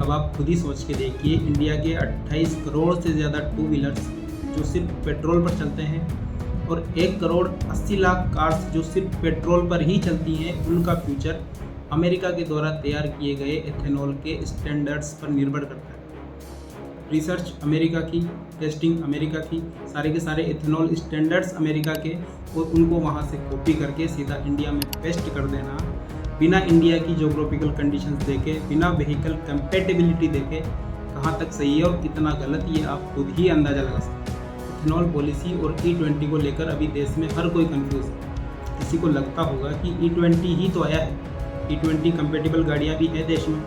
अब आप खुद ही सोच के देखिए, इंडिया के 28 करोड़ से ज़्यादा टू व्हीलर्स जो सिर्फ पेट्रोल पर चलते हैं और 1 करोड़ 80 लाख कार्स जो सिर्फ पेट्रोल पर ही चलती हैं, उनका फ्यूचर अमेरिका के द्वारा तैयार किए गए एथेनॉल के स्टैंडर्ड्स पर निर्भर करता है। रिसर्च अमेरिका की, टेस्टिंग अमेरिका की, सारे के सारे एथेनॉल स्टैंडर्ड्स अमेरिका के, और उनको वहाँ से कॉपी करके सीधा इंडिया में पेस्ट कर देना, बिना इंडिया की जोग्राफिकल कंडीशंस देखे, बिना व्हीकल कंपेटेबिलिटी देखे कहाँ तक सही है और कितना गलत, ये आप खुद ही अंदाज़ा लगा सकते हैं। इथेनॉल पॉलिसी और E20 को लेकर अभी देश में हर कोई कंफ्यूज है। किसी को लगता होगा कि E20 ही तो आया है, E20 कंपेटेबल गाड़ियाँ भी है देश में,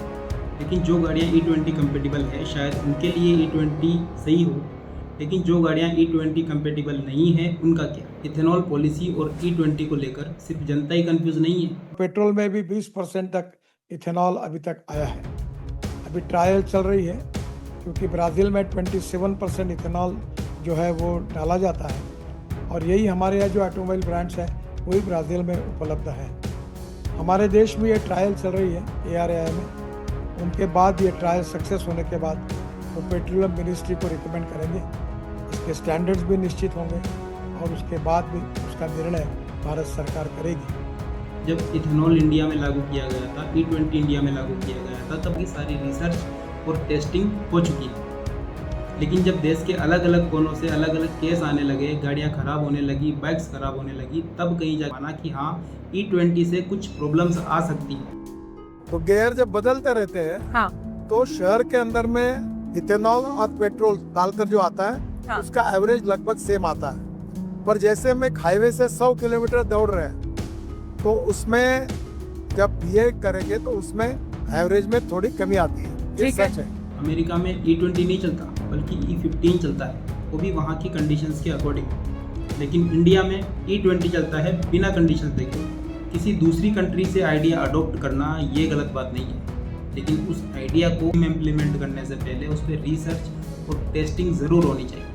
लेकिन जो गाड़ियाँ E20 कंपेटेबल है शायद उनके लिए E20 सही हो, लेकिन जो गाड़ियाँ E20 कंपेटेबल नहीं है उनका क्या। इथेनॉल पॉलिसी और E20 को लेकर सिर्फ जनता ही कंफ्यूज नहीं है। पेट्रोल में भी 20% तक इथेनॉल अभी तक आया है। अभी ट्रायल चल रही है, क्योंकि ब्राज़ील में 27% इथेनॉल जो है वो डाला जाता है, और यही हमारे यहाँ जो ऑटोमोबाइल ब्रांड्स हैं वही ब्राज़ील में उपलब्ध है। हमारे देश में ये ट्रायल चल रही है ARAI में। उनके बाद ये ट्रायल सक्सेस होने के बाद वो पेट्रोलियम मिनिस्ट्री को रिकमेंड करेंगे, इसके स्टैंडर्ड्स भी निश्चित होंगे और उसके बाद भी उसका निर्णय भारत सरकार करेगी। जब इथेनॉल इंडिया में लागू किया गया था, E20 इंडिया में लागू किया गया था, तब की सारी रिसर्च और टेस्टिंग हो चुकी थी। लेकिन जब देश के अलग अलग कोनों से अलग अलग केस आने लगे, गाड़ियाँ ख़राब होने लगी, बाइक्स ख़राब होने लगी, तब कहीं जा माना कि हाँ E20 से कुछ प्रॉब्लम्स आ सकती हैं। तो गियर जब बदलते रहते हैं, हाँ, तो शहर के अंदर में इथेनॉल और पेट्रोल डालकर जो आता है, हाँ। उसका एवरेज लगभग सेम आता है। पर जैसे हम एक हाईवे से 100 किलोमीटर दौड़ रहे हैं, तो उसमें जब ये करेंगे तो उसमें एवरेज में थोड़ी कमी आती है। ये ठीक है। सच है। अमेरिका में E20 नहीं चलता, बल्कि E15 चलता है, वो भी वहाँ की कंडीशंस के अकॉर्डिंग। लेकिन इंडिया में E20 चलता है बिना कंडीशंस देखे। किसी दूसरी कंट्री से आइडिया अडॉप्ट करना ये गलत बात नहीं है, लेकिन उस आइडिया को इम्प्लीमेंट करने से पहले उस पर रिसर्च और टेस्टिंग ज़रूर होनी चाहिए।